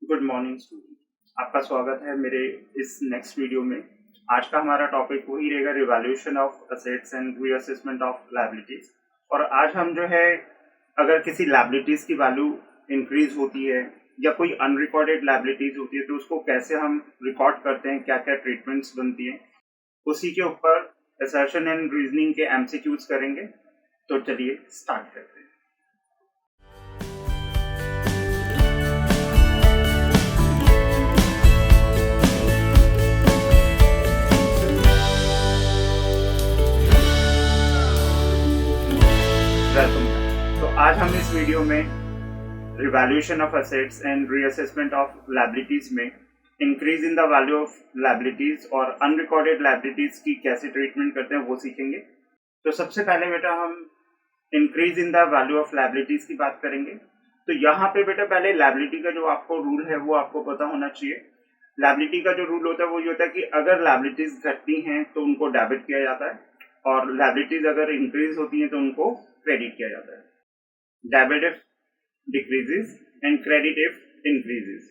Good morning student. आपका स्वागत है मेरे इस नेक्स्ट वीडियो में। आज का हमारा टॉपिक वही रहेगा, revaluation of assets and reassessment of liabilities. और आज हम जो है, अगर किसी लायबिलिटीज की वैल्यू इंक्रीज होती है या कोई अनरिकॉर्डेड लायबिलिटीज होती है तो उसको कैसे हम रिकॉर्ड करते हैं, क्या क्या ट्रीटमेंट्स बनती हैं, उसी के ऊपर असर्शन एंड रीजनिंग के एमसीक्यूज करेंगे। तो चलिए स्टार्ट करते हैं। तो आज हम इस वीडियो में revaluation of assets and reassessment of liabilities में increase in the value of liabilities और अनरिकॉर्डेड लायबिलिटीज की कैसे ट्रीटमेंट करते हैं वो सीखेंगे। तो सबसे पहले बेटा हम increase in the value of liabilities की बात करेंगे। तो यहाँ पे बेटा पहले लायबिलिटी का जो आपको रूल है वो आपको पता होना चाहिए। लायबिलिटी का जो रूल होता है वो ये होता है कि अगर लायबिलिटीज घटती हैं तो उनको डेबिट किया जाता है और लायबिलिटीज अगर इंक्रीज होती हैं तो उनको क्रेडिट किया जाता है। Debit if decreases and credit if increases.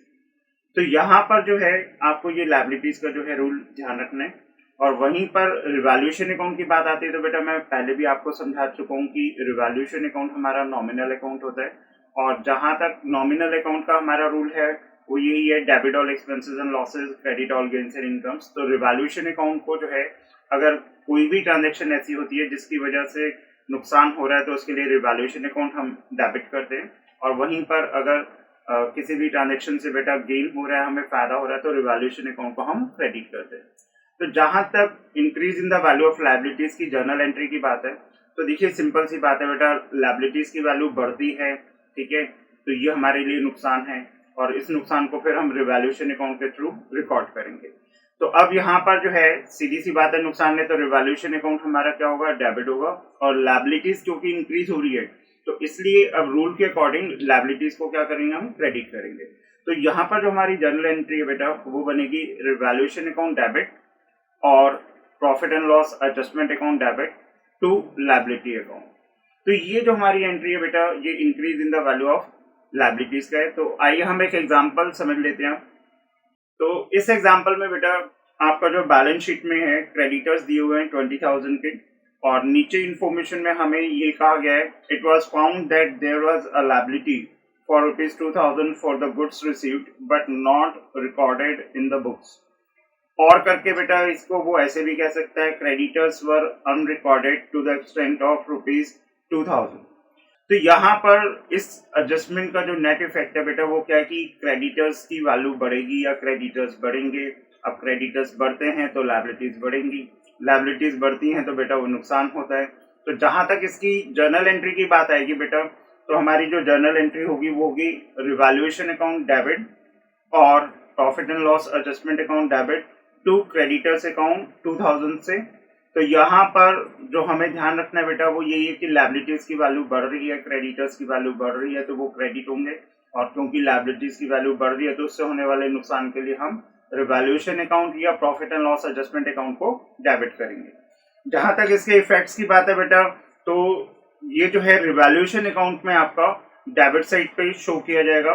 तो यहाँ पर जो है आपको ये लायबिलिटीज का जो है रूल ध्यान रखना है। और वहीं पर रिवैल्यूएशन अकाउंट की बात आती है तो बेटा मैं पहले भी आपको समझा चुका हूँ कि रिवैल्यूएशन अकाउंट हमारा नॉमिनल अकाउंट होता है। और जहां तक नॉमिनल अकाउंट का हमारा रूल है वो यही है, debit all expenses and losses, credit all gains and incomes. तो रिवैल्यूएशन अकाउंट को जो है, अगर कोई भी ट्रांजेक्शन ऐसी होती है जिसकी वजह से नुकसान हो रहा है तो उसके लिए रिवैल्यूएशन अकाउंट हम डेबिट करते हैं। और वहीं पर अगर किसी भी ट्रांजेक्शन से बेटा गेन हो रहा है, हमें फायदा हो रहा है, तो रिवैल्यूएशन अकाउंट को हम क्रेडिट करते हैं। तो जहां तक increase in the value of liabilities की जर्नल एंट्री की बात है तो देखिए सिंपल सी बात है बेटा, लायबिलिटीज की वैल्यू बढ़ती है, ठीक है, तो ये हमारे लिए नुकसान है और इस नुकसान को फिर हम रिवैल्यूएशन अकाउंट के थ्रू रिकॉर्ड करेंगे। तो अब यहाँ पर जो है सीधी सी बात है, नुकसान है तो रिवैल्यूएशन अकाउंट हमारा क्या होगा, डेबिट होगा। और लायबिलिटीज क्योंकि इंक्रीज हो रही है तो इसलिए अब रूल के अकॉर्डिंग लायबिलिटीज को क्या करेंगे, हम क्रेडिट करेंगे। तो यहाँ पर जो हमारी जर्नल एंट्री है बेटा वो बनेगी रिवैल्यूएशन अकाउंट डेबिट और profit and loss adjustment account debit to liability account. तो ये जो हमारी एंट्री है बेटा ये increase in the value of liabilities का है। तो आइए हम एक एग्जांपल समझ लेते हैं। तो इस एग्जांपल में बेटा आपका जो बैलेंस शीट में है क्रेडिटर्स दिए हुए हैं 20,000 के, और नीचे इंफॉर्मेशन में हमें ये कहा गया है, it was found that there was a liability for ₹2,000 for the goods received but not recorded in the books. और करके बेटा इसको वो ऐसे भी कह सकता है, creditors were unrecorded to the extent of ₹2,000। तो यहाँ पर इस एडजस्टमेंट का जो नेट इफेक्ट है बेटा वो क्या है कि क्रेडिटर्स की वैल्यू बढ़ेगी या क्रेडिटर्स बढ़ेंगे। अब क्रेडिटर्स बढ़ते हैं तो लायबिलिटीज बढ़ेंगी, लायबिलिटीज बढ़ती हैं तो बेटा वो नुकसान होता है। तो जहां तक इसकी जर्नल एंट्री की बात आएगी बेटा, तो हमारी जो जर्नल एंट्री होगी वो होगी रिवैल्यूएशन अकाउंट डेबिट और profit and loss adjustment account debit to creditors account 2000 से। तो यहाँ पर जो हमें ध्यान रखना है बेटा वो यही है कि लायबिलिटीज की वैल्यू बढ़ रही है, क्रेडिटर्स की वैल्यू बढ़ रही है तो वो क्रेडिट होंगे, और क्योंकि लायबिलिटीज की वैल्यू बढ़ रही है तो उससे होने वाले नुकसान के लिए हम रिवैल्यूएशन अकाउंट या profit and loss adjustment account को डेबिट करेंगे। जहां तक इसके इफेक्ट्स की बात है बेटा, तो ये जो है रिवैल्यूएशन अकाउंट में आपका डेबिट साइड पे शो किया जाएगा।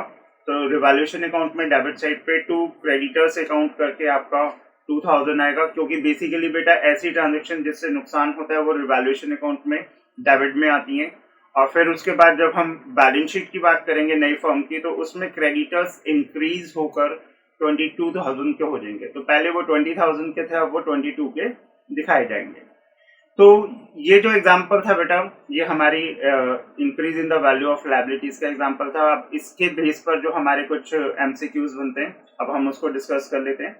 तो रिवैल्यूएशन अकाउंट में डेबिट साइड पे टू क्रेडिटर्स अकाउंट करके आपका 2000 आएगा, क्योंकि बेसिकली बेटा ऐसी ट्रांजेक्शन जिससे नुकसान होता है वो रिवैल्यूएशन अकाउंट में डेबिट में आती हैं। और फिर उसके बाद जब हम बैलेंस शीट की बात करेंगे नई फर्म की, तो उसमें क्रेडिटर्स इंक्रीज होकर 22,000 के हो जाएंगे। तो पहले वो 20,000 के थे, अब वो 22 के दिखाए जाएंगे। तो ये जो एग्जांपल था बेटा ये हमारी increase in the value of liabilities का एग्जांपल था। अब इसके बेस पर जो हमारे कुछ एमसीक्यूज बनते हैं अब हम उसको डिस्कस कर लेते हैं।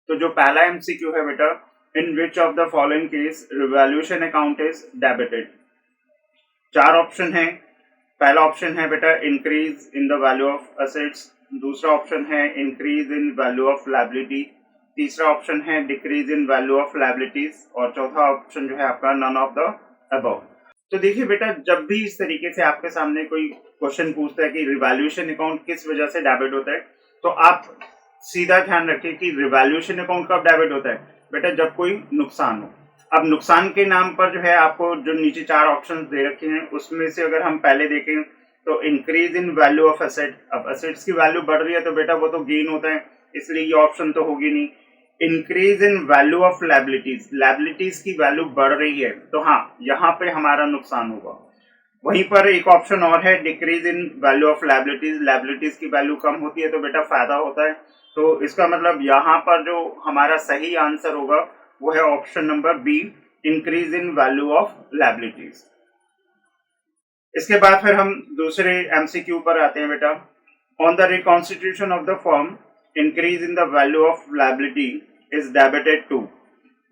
तो जो पहला एमसीक्यू है बेटा, in which of the following case revaluation account is debited. 4 option है। पहला ऑप्शन है बेटा increase in the value of assets, दूसरा ऑप्शन है increase in value of liability, तीसरा ऑप्शन है decrease in value of liabilities, और चौथा ऑप्शन जो है आपका नन ऑफ द अबव। तो देखिए बेटा, जब भी इस तरीके से आपके सामने कोई क्वेश्चन पूछता है कि रिवैल्यूएशन अकाउंट किस वजह से डेबिट होता है, तो आप सीधा ध्यान रखिए कि रिवैल्यूएशन अकाउंट कब डेबिट होता है बेटा, जब कोई नुकसान हो। अब नुकसान के नाम पर जो है आपको जो नीचे 4 ऑप्शन दे रखे हैं उसमें से अगर हम पहले देखें तो increase in value of asset. अब एसेट्स की वैल्यू बढ़ रही है तो बेटा वो तो गेन होता है, इसलिए ये ऑप्शन तो होगी नहीं। Increase in value of liabilities, liabilities की वैल्यू बढ़ रही है तो हाँ यहाँ पे हमारा नुकसान होगा। वहीं पर एक ऑप्शन और है decrease in value of liabilities, liabilities की वैल्यू कम होती है तो बेटा फायदा होता है। तो इसका मतलब यहाँ पर जो हमारा सही आंसर होगा वो है option number B, increase in value of liabilities. इसके बाद फिर हम दूसरे एमसीक्यू पर आते हैं बेटा। On the reconstitution of the firm, increase in the value of liability is debited to.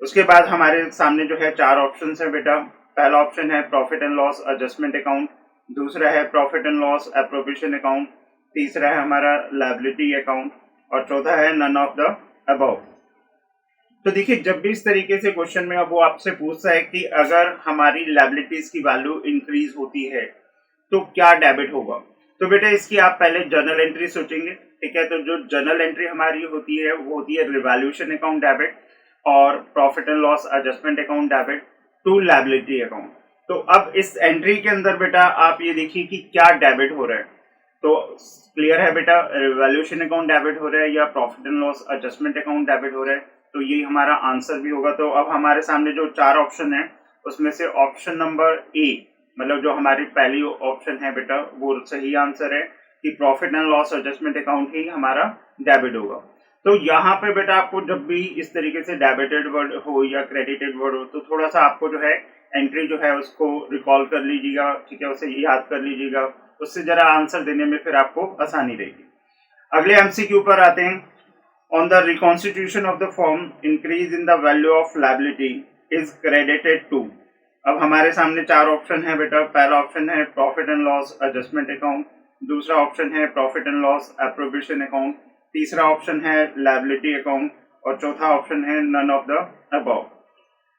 उसके बाद हमारे सामने जो है 4 ऑप्शन है बेटा। पहला ऑप्शन है profit and loss adjustment account, दूसरा है profit and loss appropriation account, तीसरा है हमारा लायबिलिटी अकाउंट और चौथा है नन ऑफ द अबव। तो देखिए जब भी इस तरीके से क्वेश्चन में अब वो आपसे पूछता है कि अगर हमारी लायबिलिटीज की वैल्यू इंक्रीज होती है तो क्या डेबिट होगा, तो बेटा इसकी आप पहले जर्नल एंट्री सोचेंगे, ठीक है। तो जो जर्नल एंट्री हमारी होती है वो होती है रिवैल्यूएशन अकाउंट डेबिट और profit and loss adjustment account debit to liability account. तो अब इस एंट्री के अंदर बेटा आप ये देखिए कि क्या डेबिट हो रहा है। तो क्लियर है बेटा, रिवैल्यूएशन अकाउंट डेबिट हो रहा है या profit and loss adjustment account debit हो रहा है, तो यही हमारा आंसर भी होगा। तो अब हमारे सामने जो 4 ऑप्शन है उसमें से ऑप्शन नंबर ए, मतलब जो हमारी पहली ऑप्शन है बेटा, वो सही आंसर है कि profit and loss adjustment account ही हमारा डेबिट होगा। तो यहाँ पे बेटा आपको जब भी इस तरीके से डेबिटेड वर्ड हो या क्रेडिटेड वर्ड हो तो थोड़ा सा आपको जो है एंट्री जो है उसको रिकॉल कर लीजिएगा, ठीक है, उसे याद कर लीजिएगा, उससे जरा आंसर देने में फिर आपको आसानी रहेगी। अगले एमसीक्यू पर आते हैं। On the reconstitution of the firm, increase in the value of liability is credited to. अब हमारे सामने 4 ऑप्शन है बेटा। पहला ऑप्शन है profit and loss adjustment account, दूसरा ऑप्शन है profit and loss appropriation account, तीसरा ऑप्शन है लायबिलिटी अकाउंट और चौथा ऑप्शन है नन ऑफ द अबव।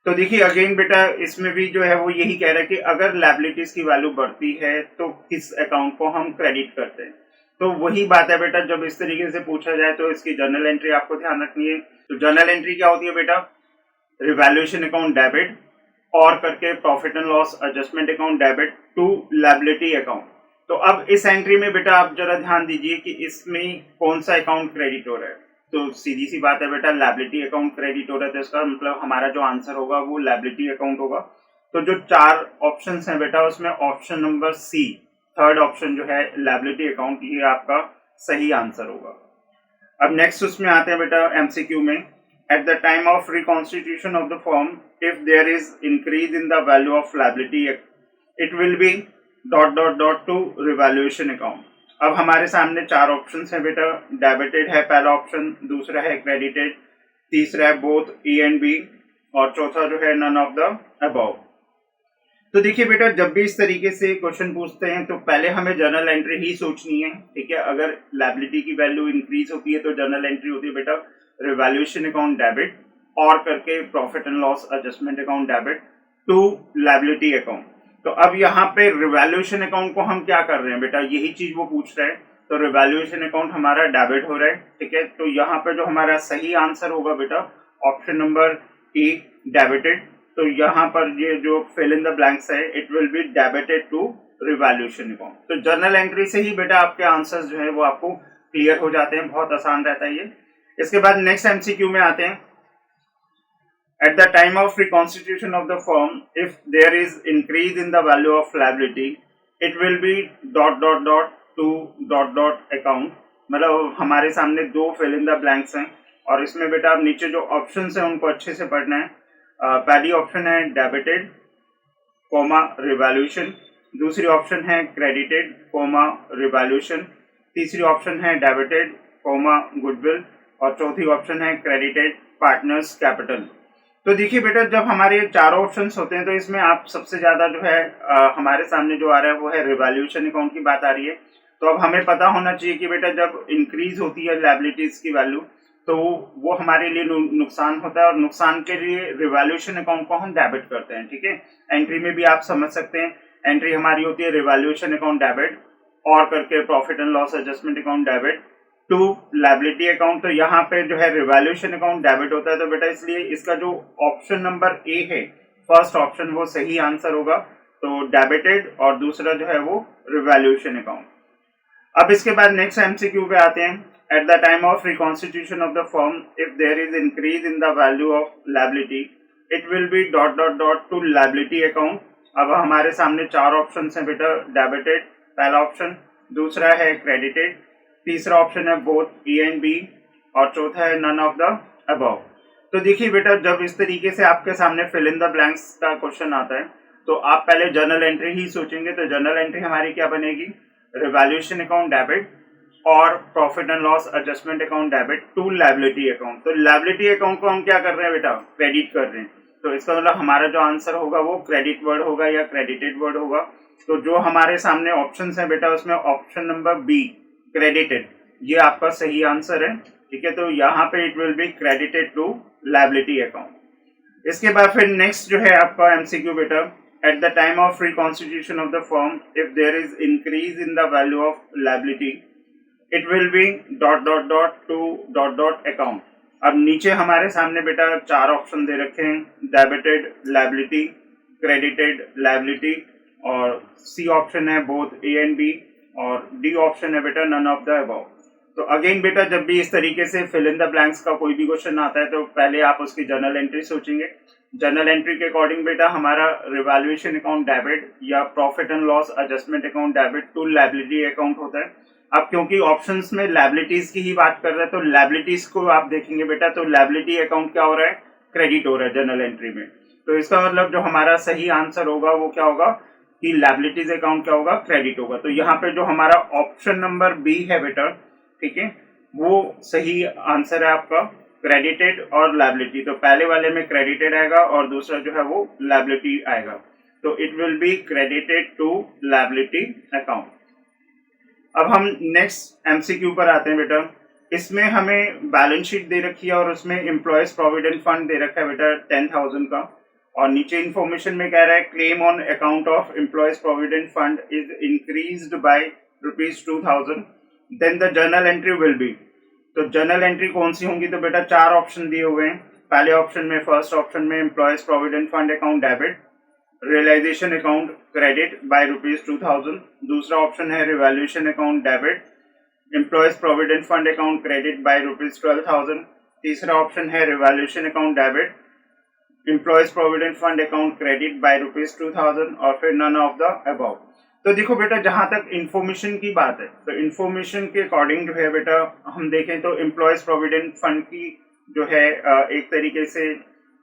तो देखिए अगेन बेटा इसमें भी जो है वो यही कह रहा है कि अगर लायबिलिटीज की वैल्यू बढ़ती है तो किस अकाउंट को हम क्रेडिट करते हैं। तो वही बात है बेटा, जब इस तरीके से पूछा जाए तो इसकी जर्नल एंट्री आपको ध्यान रखनी है। तो जर्नल एंट्री क्या होती है बेटा, रिवैल्यूएशन अकाउंट डेबिट और करके profit and loss adjustment account debit to liability account. तो अब इस एंट्री में बेटा आप जरा ध्यान दीजिए कि इसमें कौन सा अकाउंट क्रेडिट हो रहा है। तो सीधी सी बात है बेटा, लायबिलिटी अकाउंट क्रेडिट हो रहा है तो इसका मतलब हमारा जो आंसर होगा वो लायबिलिटी अकाउंट होगा। तो जो 4 ऑप्शन हैं बेटा उसमें option number C, third option जो है लायबिलिटी अकाउंट, ये आपका सही आंसर होगा। अब नेक्स्ट उसमें आते हैं बेटा एमसीक्यू में। At the time of reconstitution of the firm, if there is increase in the value of liability it will be dot dot dot to revaluation account. अब हमारे सामने 4 ऑप्शन है बेटा। डेबिटेड है पहला ऑप्शन, दूसरा है क्रेडिटेड, तीसरा है बोथ ए एंड बी और चौथा जो है नन ऑफ द अबव। तो देखिए बेटा जब भी इस तरीके से क्वेश्चन पूछते हैं तो पहले हमें जर्नल एंट्री ही सोचनी है, ठीक है। अगर लायबिलिटी की वैल्यू इंक्रीज होती है तो जर्नल एंट्री होती है बेटा रिवैल्यूएशन अकाउंट डेबिट और करके profit and loss adjustment account debit to liability account. तो अब यहाँ पे रिवैल्यूएशन अकाउंट को हम क्या कर रहे हैं बेटा, यही चीज वो पूछ रहे हैं। तो रिवैल्यूएशन अकाउंट हमारा डेबिट हो रहा है, ठीक है। तो यहाँ पे जो हमारा सही आंसर होगा बेटा ऑप्शन नंबर ए, डेबिटेड। तो यहाँ पर ये जो फिल इन द ब्लैंक्स है it will be debited to revaluation account. तो जर्नल एंट्री से ही बेटा आपके आंसर्स जो है वो आपको क्लियर हो जाते हैं, बहुत आसान रहता है ये। इसके बाद नेक्स्ट एमसीक्यू में आते हैं। At the time of reconstitution of the firm, if there is increase in the value of liability, it will be dot dot dot to dot dot account। मतलब हमारे सामने 2 fill in the blanks हैं और इसमें बेटा आप नीचे जो ऑप्शंस हैं उनको अच्छे से पढ़ना है। पहली ऑप्शन है डेबिटेड कोमा रिवैल्यूएशन, दूसरी ऑप्शन है क्रेडिटेड कोमा रिवैल्यूएशन, तीसरी ऑप्शन है डेबिटेड कोमा गुडविल और चौथी ऑप्शन है क्रेडिटेड पार्टनर्स कैपिटल। तो देखिए बेटा जब हमारे 4 ऑप्शंस होते हैं तो इसमें आप सबसे ज्यादा जो है हमारे सामने जो आ रहा है वो है रिवैल्यूएशन अकाउंट की बात आ रही है। तो अब हमें पता होना चाहिए कि बेटा जब इंक्रीज होती है लायबिलिटीज की वैल्यू तो वो हमारे लिए नुकसान होता है और नुकसान के लिए रिवैल्यूएशन अकाउंट को हम डेबिट करते हैं, ठीक है। एंट्री में भी आप समझ सकते हैं, एंट्री हमारी होती है रिवैल्यूएशन अकाउंट डेबिट और करके profit and loss adjustment account debit to liability account, तो यहाँ पे जो है रिवैल्यूएशन अकाउंट डेबिट होता है। तो बेटा इसलिए इसका जो ऑप्शन नंबर ए है, फर्स्ट ऑप्शन, वो सही आंसर होगा। तो डेबिटेड और दूसरा जो है वो रिवैल्यूएशन अकाउंट। अब इसके बाद नेक्स्ट एमसीक्यू पे आते हैं। At the time of reconstitution of the firm, if there is increase in the value of liability, it will be dot dot dot to liability account. अब हमारे सामने चार ऑप्शन है बेटा। डेबिटेड पहला ऑप्शन, दूसरा है क्रेडिटेड, तीसरा ऑप्शन है बोथ ए एंड बी, और चौथा है नन ऑफ द अबव। तो देखिए बेटा, जब इस तरीके से आपके सामने फिल इन द ब्लैंक्स का क्वेश्चन आता है तो आप पहले जर्नल एंट्री ही सोचेंगे। तो जर्नल एंट्री हमारी क्या बनेगी? रिवैल्यूएशन अकाउंट डेबिट और profit and loss adjustment account debit to liability account. तो लायबिलिटी अकाउंट को हम क्या कर रहे हैं बेटा? क्रेडिट कर रहे हैं। तो इसका मतलब हमारा जो आंसर होगा वो क्रेडिट वर्ड होगा या क्रेडिटेड वर्ड होगा। तो जो हमारे सामने ऑप्शन है बेटा, उसमें ऑप्शन नंबर बी क्रेडिटेड, ये आपका सही आंसर है। ठीक है, तो यहाँ पे it will be credited to liability account. इसके बाद फिर नेक्स्ट जो है आपका एमसीक्यू बेटा, at the time of reconstitution of the firm, if there is increase in the value of liability, it will be dot dot dot to dot dot account. अब नीचे हमारे सामने बेटा चार ऑप्शन दे रखे हैं, डेबिटेड लायबिलिटी, क्रेडिटेड लायबिलिटी, और C option है बोथ ए एंड बी, और डी ऑप्शन है बेटा नन ऑफ द अबव। तो अगेन बेटा, जब भी इस तरीके से फिल इन द ब्लैंक्स का कोई भी क्वेश्चन आता है तो पहले आप उसकी जर्नल एंट्री सोचेंगे। जर्नल एंट्री के अकॉर्डिंग बेटा हमारा रिवैल्यूएशन अकाउंट डेबिट या profit and loss adjustment account debit to liability account होता है। अब क्योंकि ऑप्शंस में लायबिलिटीज की ही बात कर रहे हैं तो लायबिलिटीज को आप देखेंगे बेटा, तो लायबिलिटी अकाउंट क्या हो रहा है? क्रेडिट हो रहा है जर्नल एंट्री में। तो इसका मतलब जो हमारा सही आंसर होगा वो क्या होगा कि लायबिलिटीज अकाउंट क्या होगा? क्रेडिट होगा। तो यहाँ पे जो हमारा ऑप्शन नंबर बी है बेटा, ठीक है, वो सही आंसर है आपका, क्रेडिटेड और लायबिलिटी। तो पहले वाले में क्रेडिटेड आएगा और दूसरा जो है वो लायबिलिटी आएगा। तो it will be credited to liability account. अब हम नेक्स्ट एमसीक्यू पर आते हैं बेटा। इसमें हमें बैलेंस शीट दे रखी है और उसमें एम्प्लॉयज प्रोविडेंट फंड दे रखा है बेटा 10,000 का, और नीचे इंफॉर्मेशन में कह रहा है claim on account of employees provident fund is increased by ₹2,000, then the journal entry will be. तो जर्नल एंट्री कौन सी होंगी? तो बेटा चार ऑप्शन दिए हुए हैं। पहले ऑप्शन में, फर्स्ट ऑप्शन में employees provident fund account debit, realisation account credit by ₹2,000। दूसरा ऑप्शन है revaluation account debit, employees provident fund account credit by ₹12,000। तीसरा ऑप्शन है revaluation account debit, employees provident fund account credit by ₹2,000, और फिर none of the above. तो देखो बेटा, जहां तक इंफॉर्मेशन की बात है तो इंफॉर्मेशन के अकॉर्डिंग जो है बेटा हम देखें तो एम्प्लॉयज प्रोविडेंट फंड की जो है एक तरीके से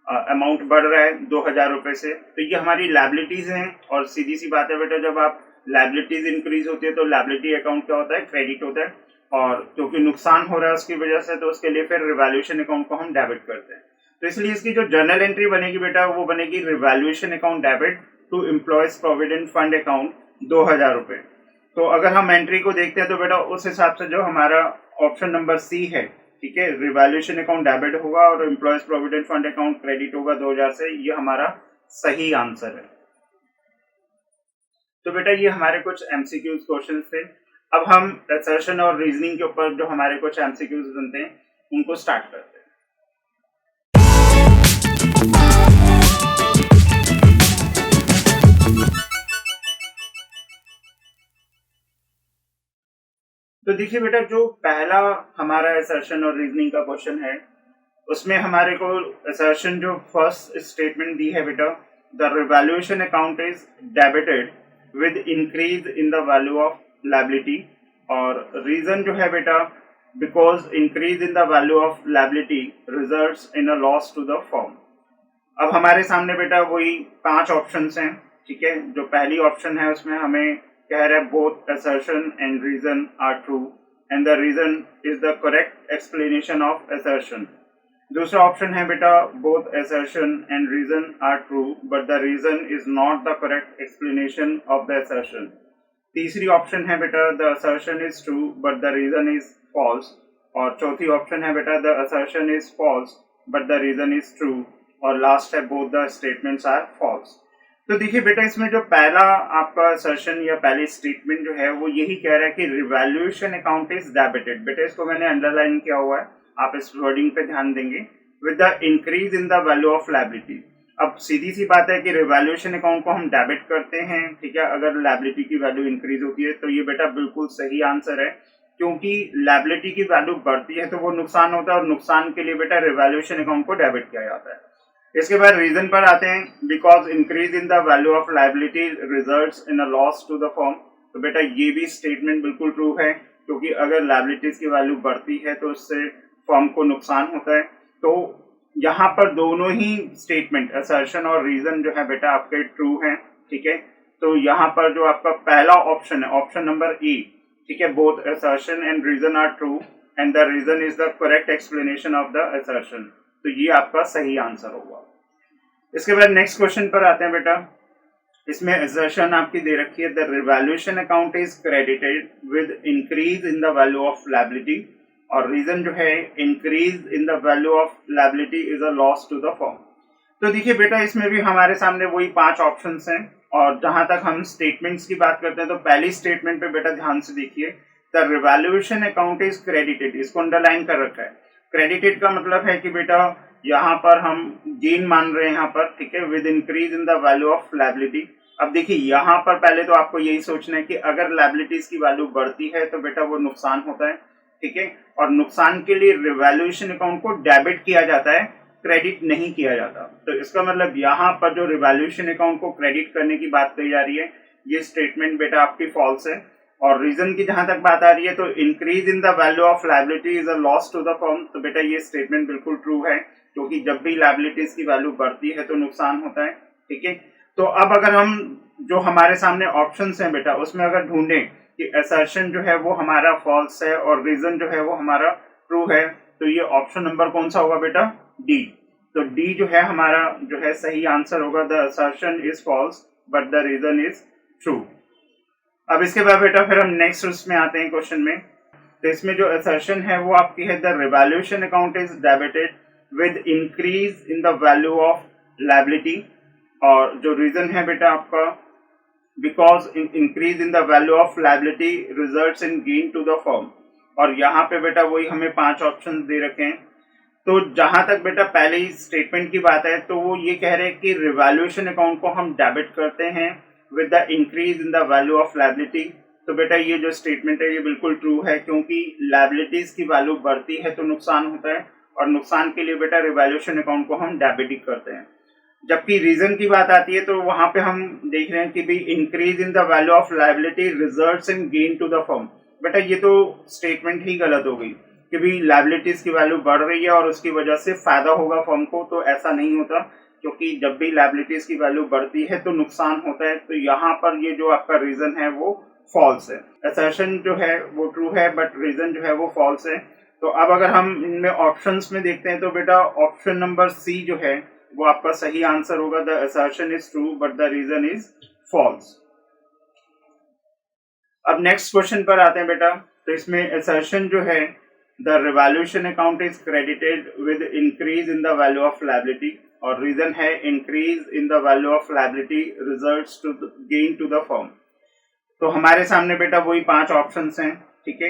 अमाउंट बढ़ रहा है 2,000 रुपए से। तो ये हमारी लायबिलिटीज हैं, और सीधी सी बात है बेटा, जब आप लायबिलिटीज इंक्रीज होती है तो लायबिलिटी अकाउंट क्या होता है? क्रेडिट होता है। और क्योंकि नुकसान हो रहा है उसकी वजह से, तो उसके लिए फिर रिवैल्यूएशन अकाउंट को हम डेबिट करते हैं। तो इसलिए इसकी जो जर्नल एंट्री बनेगी बेटा वो बनेगी revaluation account debit to employees provident fund account 2,000 रुपए। तो अगर हम एंट्री को देखते हैं तो बेटा उस हिसाब से जो हमारा ऑप्शन नंबर सी है, ठीक है, रिवैल्यूएशन अकाउंट डेबिट होगा और employees provident fund account credit होगा 2,000 से, ये हमारा सही आंसर है। तो बेटा ये हमारे कुछ एमसीक्यूज क्वेश्चन थे। अब हम असर्शन और रीजनिंग के ऊपर जो हमारे कुछ एमसीक्यूज बनते हैं उनको स्टार्ट करते हैं। तो देखिए बेटा, जो पहला हमारा असर्शन और रीजनिंग का क्वेश्चन है उसमें हमारे को असर्शन जो फर्स्ट स्टेटमेंट दी है बेटा, the revaluation account is debited with increase in the value of liability, और रीजन जो है बेटा because increase in the value of liability results in a loss to the firm. अब हमारे सामने बेटा वही 5 ऑप्शंस हैं, ठीक है। जो पहली ऑप्शन है उसमें हमें कह रहा है both assertion and reason are true and the reason is the correct explanation of assertion. दूसरा ऑप्शन है बेटा both assertion and reason are true but the reason is not the correct explanation of the assertion. तीसरी option है बेटा the assertion is true but the reason is false, और चौथी option है बेटा the assertion is false but the reason is true, और last है both the statements are false. तो देखिए बेटा, इसमें जो पहला आपका असर्शन या पहली स्टेटमेंट जो है वो यही कह रहा है कि रिवैल्यूएशन अकाउंट इज डेबिटेड। बेटा इसको मैंने अंडरलाइन किया हुआ है, आप इस वर्डिंग पे ध्यान देंगे, with the increase in the value of liability. अब सीधी सी बात है कि रिवैल्यूएशन अकाउंट को हम डेबिट करते हैं, ठीक है, अगर लायबिलिटी की वैल्यू इंक्रीज होती है। तो ये बेटा बिल्कुल सही आंसर है, क्योंकि लायबिलिटी की वैल्यू बढ़ती है तो वो नुकसान होता है, और नुकसान के लिए बेटा रिवैल्यूएशन अकाउंट को डेबिट किया जाता है। इसके बाद रीजन पर आते हैं, because increase in the value of liability results in a loss to the firm. तो बेटा ये भी स्टेटमेंट बिल्कुल ट्रू है, क्योंकि अगर लायबिलिटीज की वैल्यू बढ़ती है तो उससे फर्म को नुकसान होता है। तो यहाँ पर दोनों ही स्टेटमेंट, असर्शन और रीजन जो है बेटा आपके ट्रू हैं, ठीक है। तो यहाँ पर जो आपका पहला ऑप्शन है, ऑप्शन नंबर ए, ठीक है, both assertion and reason are true and the reason is the correct explanation of the assertion. तो ये आपका सही आंसर होगा। इसके बाद नेक्स्ट क्वेश्चन पर आते हैं बेटा। इसमें असर्शन आपकी दे रखी है, the revaluation account is credited with increase in the value of liability, और रीजन जो है increase in the value of liability is a loss to the firm. तो देखिए बेटा, इसमें भी हमारे सामने वही 5 ऑप्शंस हैं, और जहां तक हम स्टेटमेंट्स की बात करते हैं तो पहली स्टेटमेंट पे बेटा ध्यान से देखिए, the revaluation account is credited, इसको अंडरलाइन कर रखा है। क्रेडिटेड का मतलब है कि बेटा यहाँ पर हम गेन मान रहे हैं यहाँ पर, ठीक है, with increase in the value of liability. अब देखिए यहाँ पर पहले तो आपको यही सोचना है कि अगर लायबिलिटीज की वैल्यू बढ़ती है तो बेटा वो नुकसान होता है, ठीक है, और नुकसान के लिए रिवैल्यूएशन अकाउंट को डेबिट किया जाता है, क्रेडिट नहीं किया जाता। तो इसका मतलब यहाँ पर जो रिवैल्यूएशन अकाउंट को क्रेडिट करने की बात कही जा रही है, ये स्टेटमेंट बेटा आपकी फॉल्स है। और रीजन की जहां तक बात आ रही है, तो increase in the value of liability is a loss to the firm. तो बेटा ये स्टेटमेंट बिल्कुल ट्रू है, क्योंकि जब भी लायबिलिटीज की वैल्यू बढ़ती है तो नुकसान होता है, ठीक है। तो अब अगर हम जो हमारे सामने ऑप्शंस हैं बेटा, उसमें अगर ढूंढें कि असर्शन जो है वो हमारा फॉल्स है और रीजन जो है वो हमारा ट्रू है, तो ये ऑप्शन नंबर कौन सा होगा बेटा? डी। तो डी जो है हमारा जो है सही आंसर होगा, the assertion is false but the reason is true. अब इसके बाद बेटा फिर हम नेक्स्ट उसमें आते हैं क्वेश्चन में। तो इसमें जो असर्शन है वो आपकी है, the revaluation account is debited with increase in the value of liability, और जो रीजन है बेटा आपका, because increase in the value of liability results in gain to the firm. और यहाँ पे बेटा वही हमें 5 ऑप्शन दे रखे हैं। तो जहां तक बेटा पहले ही स्टेटमेंट की बात है, तो वो ये कह रहे हैं कि रिवैल्यूएशन अकाउंट को हम डेबिट करते हैं with the increase in the value of liability. तो बेटा ये जो स्टेटमेंट है ये बिल्कुल ट्रू है, क्योंकि लायबिलिटीज की वैल्यू बढ़ती है तो नुकसान होता है, और नुकसान के लिए बेटा रिवैल्यूएशन अकाउंट को हम डेबिट ही करते हैं। जबकि रीजन की बात आती है तो वहां पे हम देख रहे हैं कि भी increase in the value of liability results in gain to the firm. बेटा ये तो स्टेटमेंट ही गलत हो गई कि भी लायबिलिटीज की वैल्यू बढ़ रही है और उसकी वजह से फायदा होगा फर्म को, तो ऐसा नहीं होता, क्योंकि जब भी लायबिलिटीज की वैल्यू बढ़ती है तो नुकसान होता है। तो यहाँ पर ये जो आपका रीजन है वो फॉल्स है। असर्शन जो है वो ट्रू है बट रीजन जो है वो फॉल्स है। तो अब अगर हम इनमें ऑप्शंस में देखते हैं तो बेटा ऑप्शन नंबर सी जो है वो आपका सही आंसर होगा, the assertion is true but the reason is false. अब नेक्स्ट क्वेश्चन पर आते हैं बेटा। तो इसमें असर्शन जो है, the revaluation account is credited with increase in the value of liability, और रीजन है increase in the value of liability results to gain to the firm. तो हमारे सामने बेटा वही 5 ऑप्शंस हैं, ठीक है।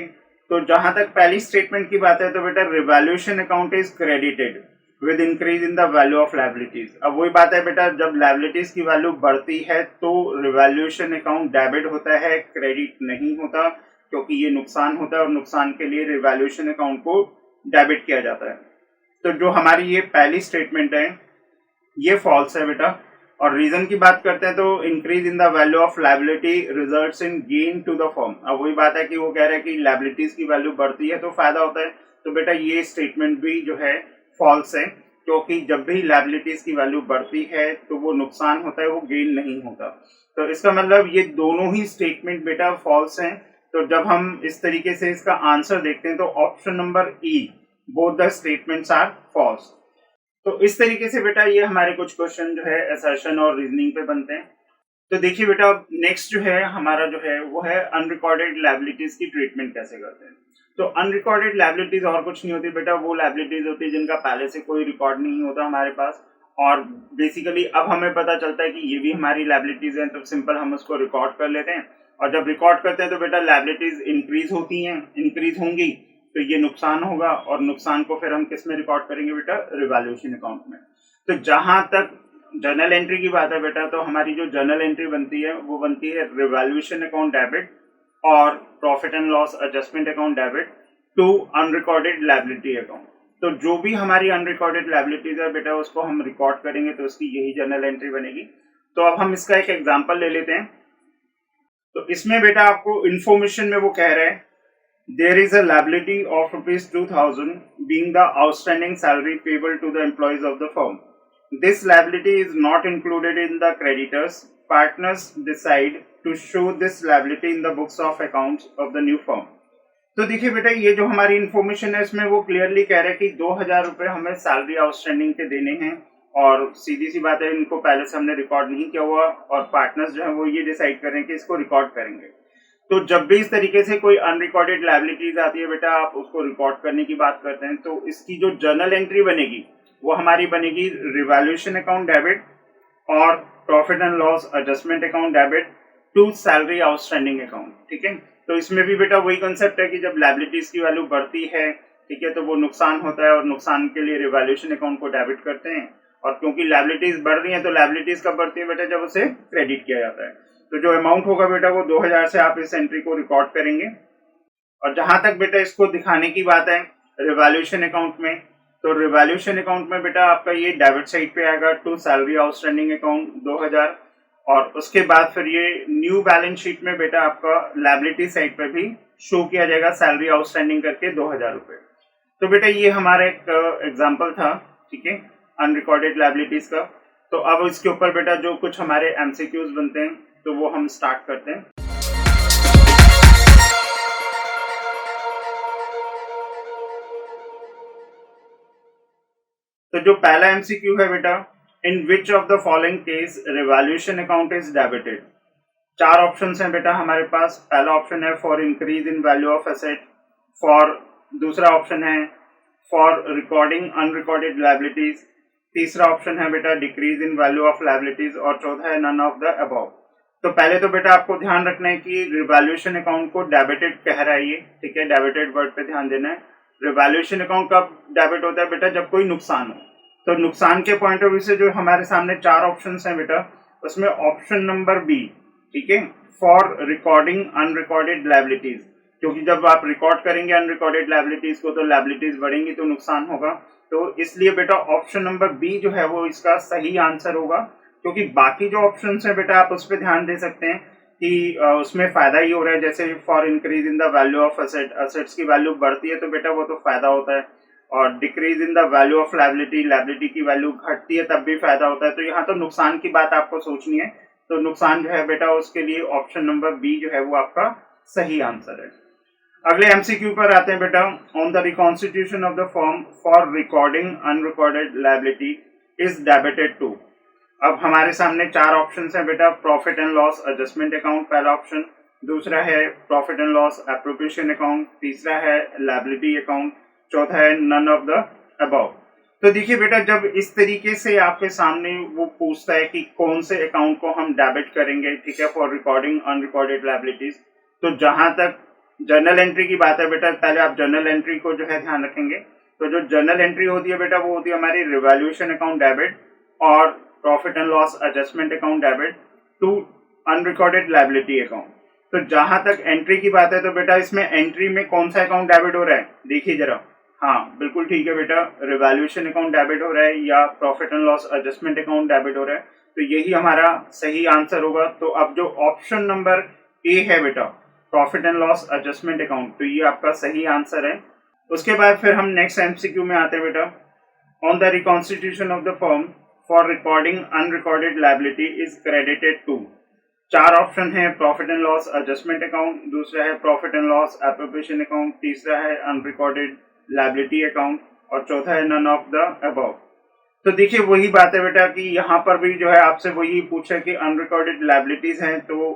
तो जहां तक पहली स्टेटमेंट की बात है तो बेटा revaluation account is credited with increase in the value of liabilities. अब वही बात है बेटा, जब लायबिलिटीज की वैल्यू बढ़ती है तो रिवैल्यूएशन अकाउंट डेबिट होता है, क्रेडिट नहीं होता, क्योंकि ये नुकसान होता है और नुकसान के लिए रिवैल्यूएशन अकाउंट को डेबिट किया जाता है। तो जो हमारी ये पहली स्टेटमेंट है ये फॉल्स है बेटा। और रीजन की बात करते हैं तो increase in the value of liability results in gain to the firm. अब वही बात है कि वो कह रहे हैं कि लायबिलिटीज की वैल्यू बढ़ती है तो फायदा होता है, तो बेटा ये स्टेटमेंट भी जो है फॉल्स है, क्योंकि जब भी लायबिलिटीज की वैल्यू बढ़ती है तो वो नुकसान होता है, वो गेन नहीं होता। तो इसका मतलब ये दोनों ही स्टेटमेंट बेटा फॉल्स हैं। तो जब हम इस तरीके से इसका आंसर देखते हैं तो option number E, both the statements are false. तो इस तरीके से बेटा ये हमारे कुछ क्वेश्चन जो है असर्शन और रीजनिंग पे बनते हैं। तो देखिए बेटा नेक्स्ट जो है हमारा जो है वो है अनरिकॉर्डेड लायबिलिटीज की ट्रीटमेंट कैसे करते हैं। तो अनरिकॉर्डेड लायबिलिटीज और कुछ नहीं होती बेटा, वो लायबिलिटीज होती है जिनका पहले से कोई रिकॉर्ड नहीं होता हमारे पास, और बेसिकली अब हमें पता चलता है कि ये भी हमारी लाइबिलिटीज हैं, तो सिंपल हम उसको रिकॉर्ड कर लेते हैं। और जब रिकॉर्ड करते हैं तो बेटा लाइबिलिटीज इंक्रीज होती हैं, इंक्रीज होंगी तो ये नुकसान होगा, और नुकसान को फिर हम किस में रिकॉर्ड करेंगे बेटा? रिवैल्यूएशन अकाउंट में। तो जहां तक जर्नल एंट्री की बात है बेटा, तो हमारी जो जर्नल एंट्री बनती है वो बनती है रिवैल्यूएशन अकाउंट डेबिट और profit and loss adjustment account debit to unrecorded liability account. तो जो भी हमारी अनरिकॉर्डेड लायबिलिटीज है बेटा उसको हम रिकॉर्ड करेंगे, तो उसकी यही जर्नल एंट्री बनेगी। तो अब हम इसका एक एग्जांपल ले लेते हैं। तो इसमें बेटा आपको इंफॉर्मेशन में वो कह रहे हैं there is a liability of rupees 2000 being the outstanding salary payable to the employees of the firm. This liability is not included in the creditors. Partners decide to show this liability in the books of accounts of the new firm. तो देखिए बेटा ये जो हमारी information है इसमें वो clearly कह रहे हैं कि 2000 रुपए हमें सैलरी आउटस्टैंडिंग के देने हैं, और सीधी सी बात है इनको पहले से हमने रिकॉर्ड नहीं किया हुआ, और पार्टनर्स जो है वो ये डिसाइड कर रहे हैं कि इसको रिकॉर्ड करेंगे। तो जब भी इस तरीके से कोई अनरिकॉर्डेड लायबिलिटीज आती है बेटा आप उसको रिकॉर्ड करने की बात करते हैं, तो इसकी जो जर्नल एंट्री बनेगी वो हमारी बनेगी रिवैल्यूएशन अकाउंट डेबिट और profit and loss adjustment account debit to salary outstanding account. ठीक है, तो इसमें भी बेटा वही कंसेप्ट है कि जब लायबिलिटीज की वैल्यू बढ़ती है, ठीक है, तो वो नुकसान होता है और नुकसान के लिए रिवैल्यूएशन अकाउंट को डेबिट करते हैं। और क्योंकि लायबिलिटीज बढ़ रही है तो लायबिलिटीज कब बढ़ती है बेटा? जब उसे क्रेडिट किया जाता है। तो जो अमाउंट होगा बेटा वो 2000 से आप इस एंट्री को रिकॉर्ड करेंगे। और जहां तक बेटा इसको दिखाने की बात है रिवैल्यूएशन अकाउंट में, तो रिवैल्यूएशन अकाउंट में बेटा आपका ये डेबिट साइड पे आएगा टू सैलरी आउटस्टैंडिंग अकाउंट 2000, और उसके बाद फिर ये न्यू बैलेंस शीट में बेटा आपका लायबिलिटी साइड पे भी शो किया जाएगा सैलरी आउटस्टैंडिंग करके 2000 रुपए। तो बेटा ये हमारा एक एग्जाम्पल था, ठीक है, अनरिकॉर्डेड लायबिलिटीज का। तो अब इसके ऊपर बेटा जो कुछ हमारे एमसीक्यूज बनते हैं तो वो हम स्टार्ट करते हैं। तो जो पहला एमसीक्यू है बेटा, in which of the following case revaluation account is debited. 4 options हैं बेटा हमारे पास। पहला ऑप्शन है for increase in value of asset, दूसरा ऑप्शन है फॉर रिकॉर्डिंग अनरिकॉर्डेड लायबिलिटीज, तीसरा ऑप्शन है बेटा decrease in value of liabilities, और चौथा है नन ऑफ द अबव। तो पहले तो बेटा आपको ध्यान रखना है कि रिवैल्यूएशन अकाउंट को डेबिटेड कह रहा है ये, ठीक है, डेबिटेड वर्ड पे ध्यान देना है। रिवैल्यूएशन अकाउंट कब डेबिट होता है बेटा? जब कोई नुकसान हो। तो नुकसान के पॉइंट ऑफ व्यू से जो हमारे सामने 4 ऑप्शंस हैं बेटा, उसमें ऑप्शन नंबर बी, ठीक है, फॉर रिकॉर्डिंग अनरिकॉर्डेड लायबिलिटीज, क्योंकि जब आप रिकॉर्ड करेंगे अनरिकॉर्डेड लायबिलिटीज को तो लायबिलिटीज बढ़ेंगी तो नुकसान होगा। तो इसलिए बेटा ऑप्शन नंबर बी जो है वो इसका सही आंसर होगा, क्योंकि बाकी जो ऑप्शंस है बेटा आप उस पर ध्यान दे सकते हैं कि उसमें फायदा ही हो रहा है। जैसे for increase in the value of asset, assets की वैल्यू बढ़ती है तो बेटा वो तो फायदा होता है, और decrease in the value of liability, liability की वैल्यू घटती है तब भी फायदा होता है। तो यहाँ तो नुकसान की बात आपको सोचनी है, तो नुकसान जो है बेटा उसके लिए ऑप्शन नंबर बी जो है वो आपका सही आंसर है। अगले एमसीक्यू पर आते हैं बेटा। On the reconstitution of the firm for recording unrecorded liability is debited to. अब हमारे सामने 4 ऑप्शंस हैं बेटा। Profit and loss adjustment account पहला ऑप्शन, दूसरा है profit and loss appropriation account, तीसरा है लायबिलिटी अकाउंट, चौथा है नन ऑफ द अबव। तो देखिए बेटा जब इस तरीके से आपके सामने वो पूछता है कि कौन से अकाउंट को हम डेबिट करेंगे, ठीक है, फॉर रिकॉर्डिंग अनरिकॉर्डेड लायबिलिटीज, तो जहां तक जर्नल एंट्री की बात है बेटा, पहले आप जर्नल एंट्री को जो है ध्यान रखेंगे। तो जो जर्नल एंट्री होती है बेटा वो होती है हमारी रिवैल्यूएशन अकाउंट डेबिट और profit and loss adjustment account debit to unrecorded liability account. तो जहां तक एंट्री की बात है तो बेटा इसमें एंट्री में कौन सा अकाउंट डेबिट हो रहा है, देखिए जरा। हाँ बिल्कुल ठीक है बेटा, रिवैल्यूएशन अकाउंट डेबिट हो रहा है या profit and loss adjustment account debit हो रहा है, तो यही हमारा सही आंसर होगा। तो अब जो ऑप्शन नंबर ए है बेटा, profit and loss adjustment account, तो ये आपका सही आंसर है। उसके बाद फिर हम नेक्स्ट एमसीक्यू में आते हैं बेटा। On the reconstitution of the firm for recording unrecorded liability is credited to. 4 option है profit and loss adjustment account, दूसरा है profit and loss appropriation account, तीसरा है अनरिकॉर्डेड लायबिलिटी अकाउंट, और चौथा है नन ऑफ द अबव। तो देखिए वही बात है बेटा कि यहाँ पर भी जो है आपसे वही पूछा कि अनरिकॉर्डेड लायबिलिटीज हैं तो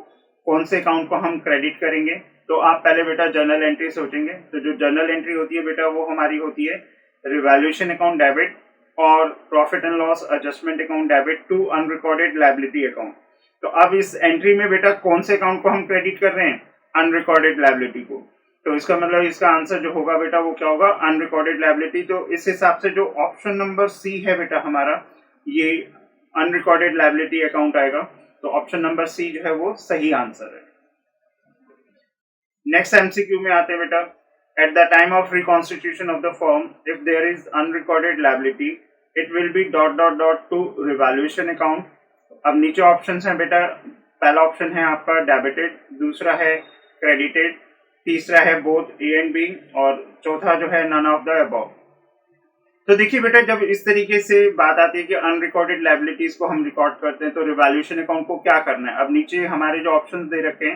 कौन से अकाउंट को हम क्रेडिट करेंगे। तो आप पहले बेटा जर्नल एंट्री सोचेंगे। तो जो जर्नल एंट्री होती है बेटा वो हमारी होती है रिवैल्यूएशन अकाउंट डेबिट और profit and loss adjustment account debit to unrecorded liability account. तो अब इस एंट्री में बेटा कौन से अकाउंट को हम क्रेडिट कर रहे हैं? अनरिकॉर्डेड लायबिलिटी को। तो इसका मतलब इसका आंसर जो होगा बेटा वो क्या होगा? Unrecorded liability. तो इस हिसाब से जो ऑप्शन नंबर सी है बेटा हमारा, ये अनरिकॉर्डेड लायबिलिटी अकाउंट आएगा। तो ऑप्शन नंबर सी जो है वो सही आंसर है। नेक्स्ट एमसीक्यू में आते हैं बेटा। At the time of reconstitution of the firm if there is unrecorded liability it will be dot dot dot to revaluation account. अब नीचे ऑप्शन है बेटा, पहला ऑप्शन है आपका डेबिटेड, दूसरा है क्रेडिटेड, तीसरा है बोथ ए एंड बी, और चौथा जो है नन ऑफ द अबव। तो देखिए बेटा, जब इस तरीके से बात आती है कि अनरिकॉर्डेड लायबिलिटीज को हम रिकॉर्ड करते हैं तो रिवैल्यूएशन अकाउंट को क्या करना है। अब नीचे हमारे जो ऑप्शंस दे रखे हैं,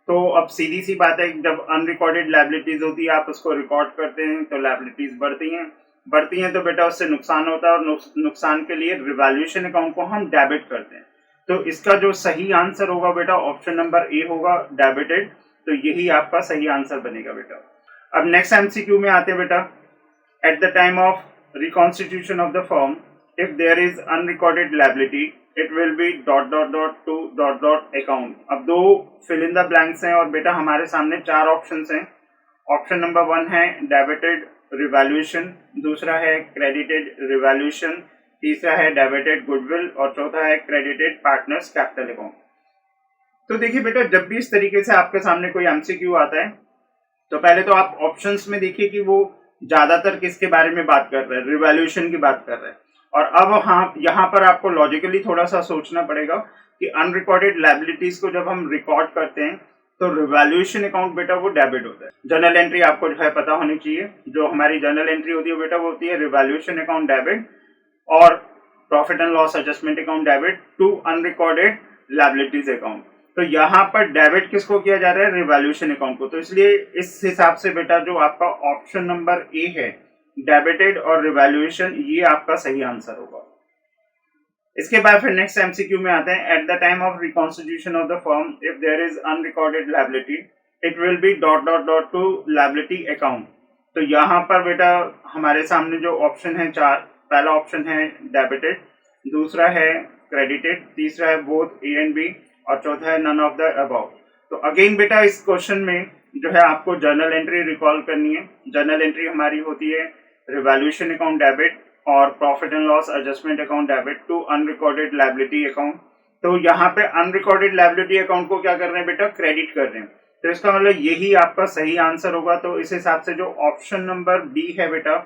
तो अब सीधी सी बात है, जब अनरिकॉर्डेड लायबिलिटीज होती है आप उसको रिकॉर्ड करते हैं तो लायबिलिटीज बढ़ती हैं तो बेटा उससे नुकसान होता है, और नुकसान के लिए रिवैल्यूएशन अकाउंट को हम डेबिट करते हैं। तो इसका जो सही आंसर होगा बेटा ऑप्शन नंबर ए होगा, डेबिटेड। तो यही आपका सही आंसर बनेगा बेटा। अब नेक्स्ट एमसीक्यू में आते हैं बेटा। At the time of reconstitution of the firm if there is unrecorded liability it will be dot dot dot to dot dot account. अब दो फिल इन द ब्लैंक्स हैं और बेटा हमारे सामने चार ऑप्शंस हैं। ऑप्शन नंबर 1 है डेबिटेड रिवैल्यूएशन, दूसरा है क्रेडिटेड रिवैल्यूएशन, तीसरा है डेबिटेड गुडविल, और चौथा है क्रेडिटेड पार्टनर्स कैपिटल अकाउंट। तो देखिए बेटा, जब भी इस तरीके से आपके सामने कोई एमसीक्यू आता है तो पहले तो आप ऑप्शंस में देखिए कि वो ज्यादातर किसके बारे में बात कर रहे हैं, रिवैल्यूएशन की बात कर रहे हैं। और अब हाँ, यहाँ पर आपको लॉजिकली थोड़ा सा सोचना पड़ेगा कि अनरिकॉर्डेड लायबिलिटीज को जब हम रिकॉर्ड करते हैं तो रिवैल्यूएशन अकाउंट बेटा वो डेबिट होता है। जर्नल एंट्री आपको जो है पता होनी चाहिए, जो हमारी जर्नल एंट्री होती है बेटा वो होती है रिवैल्यूएशन अकाउंट डेबिट और profit and loss adjustment account debit to unrecorded liabilities account. तो यहाँ पर डेबिट किसको किया जा रहा है? रिवैल्यूएशन अकाउंट को। तो इसलिए इस हिसाब से बेटा जो आपका ऑप्शन नंबर ए है, डेबिटेड और रिवैल्यूएशन, ये आपका सही आंसर होगा। इसके बाद फिर नेक्स्ट एमसीक्यू में आते हैं। At the time of reconstitution of the firm if there is unrecorded liability it will be dot dot dot to liability account. तो यहाँ पर बेटा हमारे सामने जो ऑप्शन है चार, पहला ऑप्शन है डेबिटेड, दूसरा है क्रेडिटेड, तीसरा है बोथ ए एंड बी, और चौथा है नन ऑफ द अबव। तो अगेन बेटा इस क्वेश्चन में जो है आपको जर्नल एंट्री रिकॉल करनी है। जर्नल एंट्री हमारी होती है रिवैल्यूएशन अकाउंट डेबिट और profit and loss adjustment account debit to unrecorded liability account. तो यहाँ पे अनरिकॉर्डेड लायबिलिटी अकाउंट को क्या कर रहे हैं बेटा? क्रेडिट कर रहे हैं। तो इसका मतलब यही आपका सही आंसर होगा। तो इस हिसाब से जो ऑप्शन नंबर बी है बेटा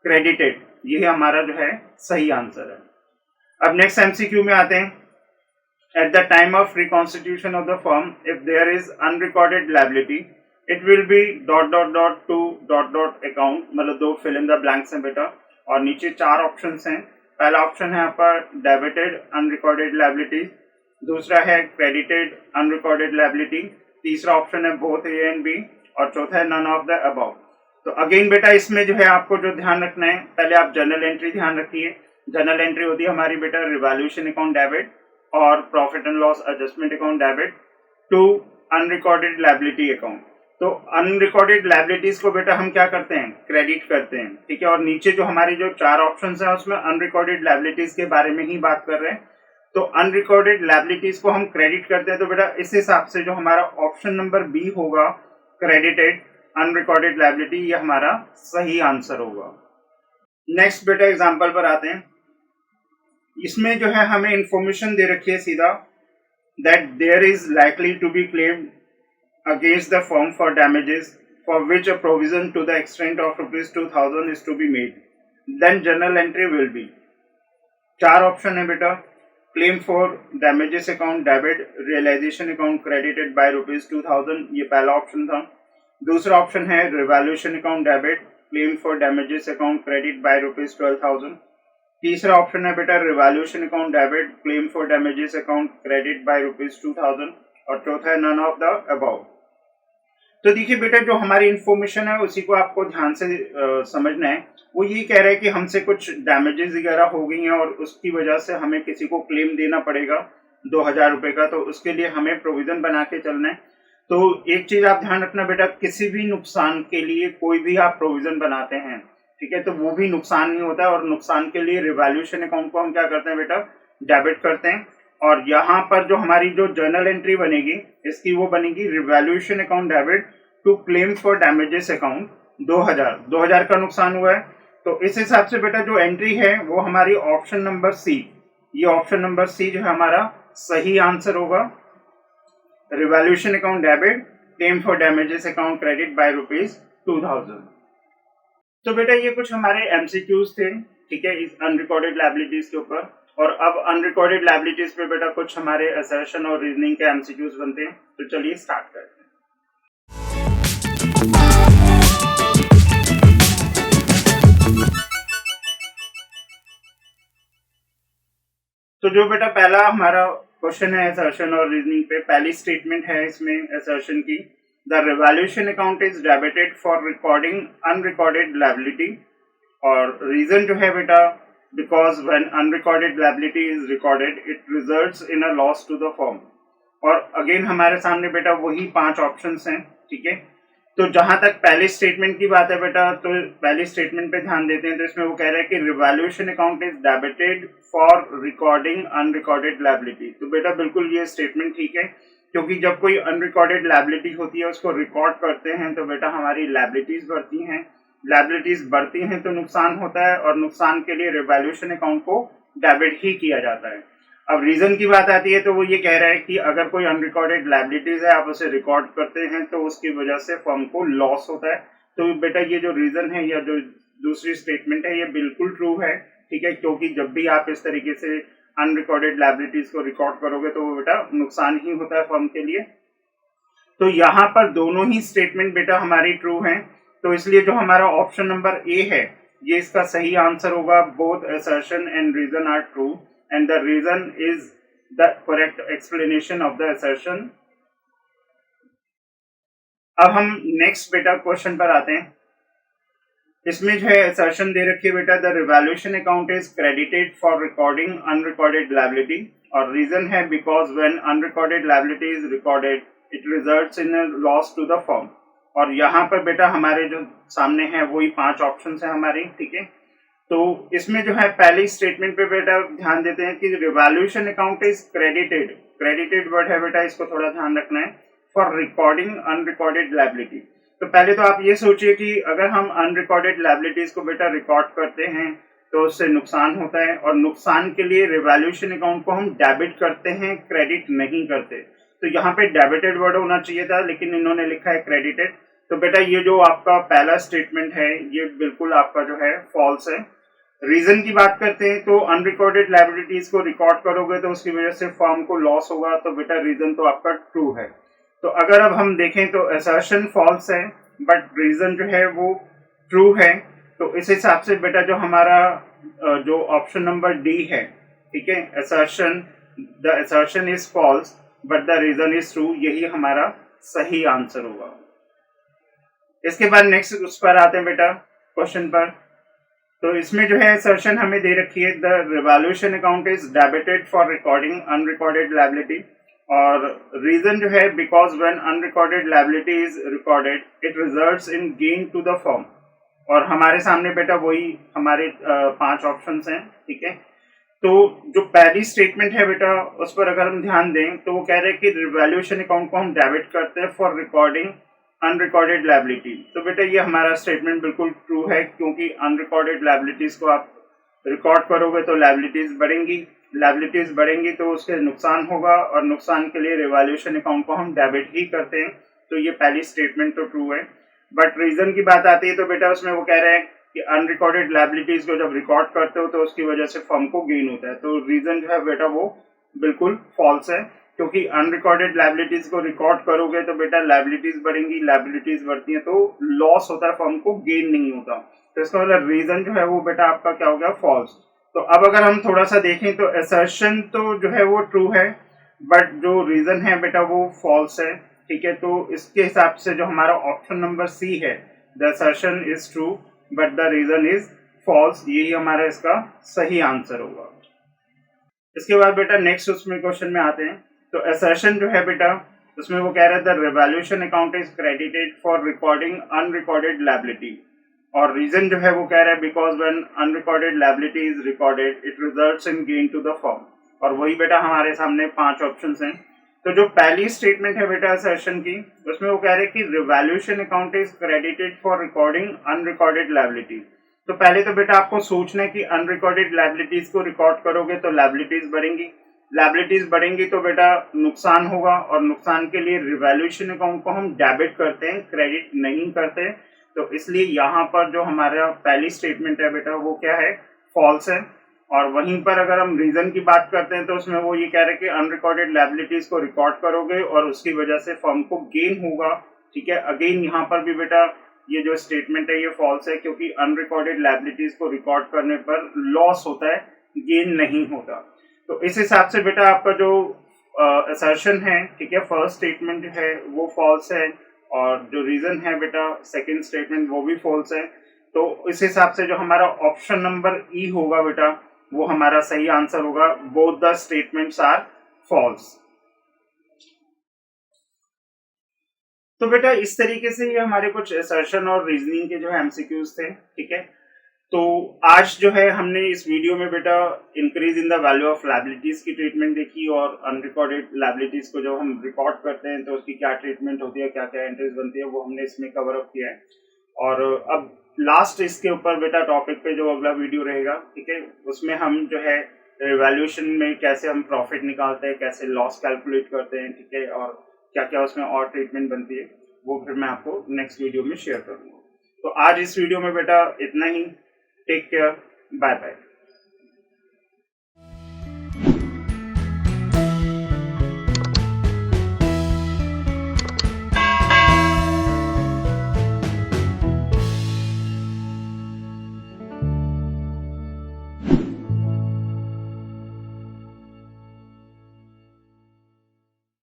क्रेडिटेड, यही हमारा जो है सही आंसर है। अब नेक्स्ट एमसीक्यू में आते हैं। At the time of reconstitution of the firm, if there is unrecorded liability, it will be dot dot dot to dot dot account। मतलब दो fill in the blanks हैं बेटा, और नीचे चार ऑप्शंस हैं। पहला ऑप्शन है आपका डेबिटेड अनरिकॉर्डेड लायबिलिटी, दूसरा है क्रेडिटेड अनरिकॉर्डेड लायबिलिटी, तीसरा ऑप्शन है बोथ ए एंड बी, और चौथा है नन ऑफ द अबव। तो अगेन बेटा इसमें जो है आपको जो ध्यान रखना है, पहले आप जर्नल एंट्री ध्यान रखिए। जर्नल एंट्री होती है हमारी बेटा रिवैल्यूएशन अकाउंट डेबिट और profit and loss adjustment account debit to unrecorded liability account. तो अनरिकॉर्डेड लायबिलिटीज को बेटा हम क्या करते हैं? क्रेडिट करते हैं, ठीक है। और नीचे जो हमारी जो चार ऑप्शंस हैं उसमें अनरिकॉर्डेड लायबिलिटीज के बारे में ही बात कर रहे हैं। तो अनरिकॉर्डेड लायबिलिटीज को हम क्रेडिट करते हैं, तो बेटा इस हिसाब से जो हमारा ऑप्शन नंबर बी होगा क्रेडिटेड अनरिकॉर्डेड लायबिलिटी, ये हमारा सही आंसर होगा। नेक्स्ट बेटा एग्जाम्पल पर आते हैं। इसमें जो है हमें इंफॉर्मेशन दे रखी है सीधा, that there is likely to be claimed against the firm for damages for which a provision to the extent of ₹2000 is to be made, then journal entry will be. चार ऑप्शन है बेटा। Claim for damages account debit, realisation account credited by ₹2000, ये पहला option था। दूसरा option है revaluation account debit, claim for damages account credit by ₹12,000। तीसरा option है बेटा revaluation account debit, claim for damages account credit bye ₹2000, और चौथा है नन ऑफ द अबव। तो देखिए बेटा, जो हमारी इंफॉर्मेशन है उसी को आपको ध्यान से समझना है। वो ये कह रहा है कि हमसे कुछ डैमेजेस वगैरह हो गई हैं और उसकी वजह से हमें किसी को क्लेम देना पड़ेगा 2000 रुपए का, तो उसके लिए हमें प्रोविजन बना के चलना है। तो एक चीज आप ध्यान रखना बेटा, किसी भी नुकसान के लिए कोई भी आप प्रोविजन बनाते हैं, ठीक है, तो वो भी नुकसान नहीं होता है, और नुकसान के लिए रिवैल्यूएशन अकाउंट को हम क्या करते हैं बेटा, डेबिट करते हैं। और यहाँ पर जो हमारी जो जर्नल एंट्री बनेगी इसकी वो बनेगी revaluation account debit to claim for damages account 2000 का नुकसान हुआ है। तो इस हिसाब से बेटा जो एंट्री है वो हमारी ऑप्शन नंबर सी, ये ऑप्शन नंबर सी जो है हमारा सही आंसर होगा। Revaluation account debit claim for damages account credit bye ₹2000। तो बेटा ये कुछ हमारे एमसीक्यूज थे, ठीक है, इस अनरिकॉर्डेड लायबिलिटीज के ऊपर। और अब अनरिकॉर्डेड लायबिलिटीज पे बेटा कुछ हमारे असर्शन और रीजनिंग के एमसीक्यूज बनते हैं। तो चलिए स्टार्ट करते हैं। तो जो बेटा पहला हमारा क्वेश्चन है असर्शन और रीजनिंग पे, पहली स्टेटमेंट है इसमें असर्शन की, the revaluation account is debited for recording unrecorded liability. और रीजन जो है बेटा, because when unrecorded liability is recorded it results in a loss to the firm. और अगेन हमारे सामने बेटा वही 5 ऑप्शंस हैं, ठीक है। तो जहां तक पहली स्टेटमेंट की बात है बेटा, तो पहली स्टेटमेंट पे ध्यान देते हैं। तो इसमें वो कह रहा है कि revaluation account is debited for recording unrecorded liability. तो बेटा बिल्कुल ये स्टेटमेंट ठीक है, क्योंकि जब कोई अनरिकॉर्डेड लायबिलिटी होती है उसको रिकॉर्ड करते हैं तो बेटा हमारी लायबिलिटीज बढ़ती हैं, लायबिलिटीज बढ़ती हैं तो नुकसान होता है, और नुकसान के लिए रिवैल्यूएशन अकाउंट को डेबिट ही किया जाता है। अब रीजन की बात आती है तो वो ये कह रहा है कि अगर कोई अनरिकॉर्डेड लायबिलिटीज है आप उसे रिकॉर्ड करते हैं तो उसकी वजह से फर्म को लॉस होता है। तो बेटा ये जो रीजन है या जो दूसरी स्टेटमेंट है ये बिल्कुल ट्रू है, ठीक है, क्योंकि जब भी आप इस तरीके से अनरिकॉर्डेड लायबिलिटीज को रिकॉर्ड करोगे तो वो बेटा नुकसान ही होता है फर्म के लिए। तो यहाँ पर दोनों ही स्टेटमेंट बेटा हमारी ट्रू हैं, तो इसलिए जो हमारा ऑप्शन नंबर ए है ये इसका सही आंसर होगा। Both assertion and reason are true and the reason is the correct explanation of the assertion. अब हम नेक्स्ट बेटा क्वेश्चन पर आते हैं। इसमें जो है असर्शन दे रखी है बेटा, the revaluation account is credited for recording unrecorded liability. और रीजन है because when unrecorded liability is recorded it results in a loss to the firm. और यहाँ पर बेटा हमारे जो सामने है वही 5 ऑप्शन है हमारी, ठीक है। तो इसमें जो है पहली स्टेटमेंट पे बेटा ध्यान देते हैं कि revaluation account is credited, credited word है बेटा, इसको थोड़ा ध्यान रखना है, फॉर रिकॉर्डिंग अनरिकॉर्डेड लायबिलिटी। तो पहले तो आप ये सोचिए कि अगर हम अनरिकॉर्डेड लायबिलिटीज को बेटा रिकॉर्ड करते हैं तो उससे नुकसान होता है, और नुकसान के लिए रिवैल्यूएशन अकाउंट को हम डेबिट करते हैं, क्रेडिट नहीं करते। तो यहाँ पे डेबिटेड वर्ड होना चाहिए था लेकिन इन्होंने लिखा है क्रेडिटेड। तो बेटा ये जो आपका पहला स्टेटमेंट है ये बिल्कुल आपका जो है फॉल्स है। रीजन की बात करते हैं तो अनरिकॉर्डेड लायबिलिटीज को रिकॉर्ड करोगे तो उसकी वजह से फर्म को लॉस होगा, तो बेटा रीजन तो आपका ट्रू है। तो अगर अब हम देखें तो असर्शन फॉल्स है बट रीजन जो है वो ट्रू है। तो इस हिसाब से बेटा जो हमारा जो ऑप्शन नंबर डी है, ठीक है, assertion, the assertion is false but the reason is true, यही हमारा सही आंसर होगा। इसके बाद नेक्स्ट उस पर आते हैं बेटा क्वेश्चन पर। तो इसमें जो है असर्शन हमें दे रखी है, the revaluation account is debited for recording unrecorded liability. और रीजन जो है because when unrecorded liability is recorded it results in gain to the firm. और हमारे सामने बेटा वही हमारे 5 ऑप्शंस हैं, ठीक है। तो जो पहली स्टेटमेंट है बेटा उस पर अगर हम ध्यान दें तो वो कह रहे हैं कि रिवैल्यूएशन अकाउंट को हम डेबिट करते हैं फॉर रिकॉर्डिंग अनरिकॉर्डेड लायबिलिटी। तो बेटा ये हमारा स्टेटमेंट बिल्कुल ट्रू है, क्योंकि अनरिकॉर्डेड लायबिलिटीज को आप रिकॉर्ड करोगे तो लायबिलिटीज बढ़ेंगी, लायबिलिटीज बढ़ेंगी तो उसके नुकसान होगा, और नुकसान के लिए रिवैल्यूएशन अकाउंट को हम डेबिट ही करते हैं। तो ये पहली स्टेटमेंट तो ट्रू है। बट रीजन की बात आती है तो बेटा उसमें वो कह रहे हैं कि अनरिकॉर्डेड लायबिलिटीज को जब रिकॉर्ड करते हो तो उसकी वजह से फर्म को गेन होता है। तो रीजन जो है बेटा वो बिल्कुल फॉल्स है, क्योंकि अनरिकॉर्डेड लायबिलिटीज को रिकॉर्ड करोगे तो बेटा लायबिलिटीज बढ़ेंगी, लायबिलिटीज बढ़ती है तो लॉस होता है, फर्म को गेन नहीं होता। तो इसका मतलब रीजन जो है वो बेटा आपका क्या हो गया, फॉल्स। तो अब अगर हम थोड़ा सा देखें तो असर्शन तो जो है वो ट्रू है बट जो रीजन है बेटा वो फॉल्स है, ठीक है। तो इसके हिसाब से जो हमारा ऑप्शन नंबर सी है, the assertion is true but the reason is false, यही हमारा इसका सही आंसर होगा। इसके बाद बेटा नेक्स्ट उसमें क्वेश्चन में आते हैं। तो असर्शन जो है बेटा उसमें वो कह रहा है the revaluation account is credited for recording unrecorded liability. और रीजन जो है वो कह रहा है because when unrecorded liability is recorded it results in gain to the firm. और वही बेटा हमारे सामने 5 ऑप्शंस हैं। तो जो पहली स्टेटमेंट है बेटा असर्शन की, उसमें वो कह रहे हैं कि revaluation account is credited for recording unrecorded liability. तो पहले तो बेटा आपको सोचना है कि अनरिकॉर्डेड लायबिलिटीज को रिकॉर्ड करोगे तो लायबिलिटीज बढ़ेंगी, लायबिलिटीज बढ़ेंगी तो बेटा नुकसान होगा, और नुकसान के लिए रिवैल्यूएशन अकाउंट को हम डेबिट करते हैं, क्रेडिट नहीं करते। तो इसलिए यहाँ पर जो हमारा पहली स्टेटमेंट है बेटा वो क्या है, फॉल्स है। और वहीं पर अगर हम रीजन की बात करते हैं तो उसमें वो ये कह रहे हैं कि अनरिकॉर्डेड लायबिलिटीज को रिकॉर्ड करोगे और उसकी वजह से फर्म को गेन होगा। ठीक है, अगेन यहाँ पर भी बेटा ये जो स्टेटमेंट है ये फॉल्स है, क्योंकि अनरिकॉर्डेड लायबिलिटीज को रिकॉर्ड करने पर लॉस होता है, गेन नहीं होता। तो इस हिसाब से बेटा आपका जो असर्शन है, ठीक है, फर्स्ट स्टेटमेंट है वो फॉल्स है, और जो रीजन है बेटा सेकंड स्टेटमेंट वो भी फॉल्स है। तो इस हिसाब से जो हमारा ऑप्शन नंबर ई होगा बेटा वो हमारा सही आंसर होगा। Both the statements are false. तो बेटा इस तरीके से ये हमारे कुछ असर्शन और रीजनिंग के जो है एमसीक्यूज थे। ठीक है, तो आज जो है हमने इस वीडियो में बेटा increase in the value of liabilities की ट्रीटमेंट देखी, और अनरिकॉर्डेड लायबिलिटीज को जब हम रिकॉर्ड करते हैं तो उसकी क्या ट्रीटमेंट होती है, क्या क्या एंट्रीज बनती है, वो हमने इसमें कवर अप किया है। और अब लास्ट इसके ऊपर बेटा टॉपिक पे जो अगला वीडियो रहेगा, ठीक है, उसमें हम जो है वैल्यूएशन में कैसे हम प्रॉफिट निकालते हैं, कैसे लॉस कैलकुलेट करते हैं, ठीक है, और क्या क्या उसमें और ट्रीटमेंट बनती है, वो फिर मैं आपको नेक्स्ट वीडियो में शेयर करूंगा। तो आज इस वीडियो में बेटा इतना ही। Take care, bye bye.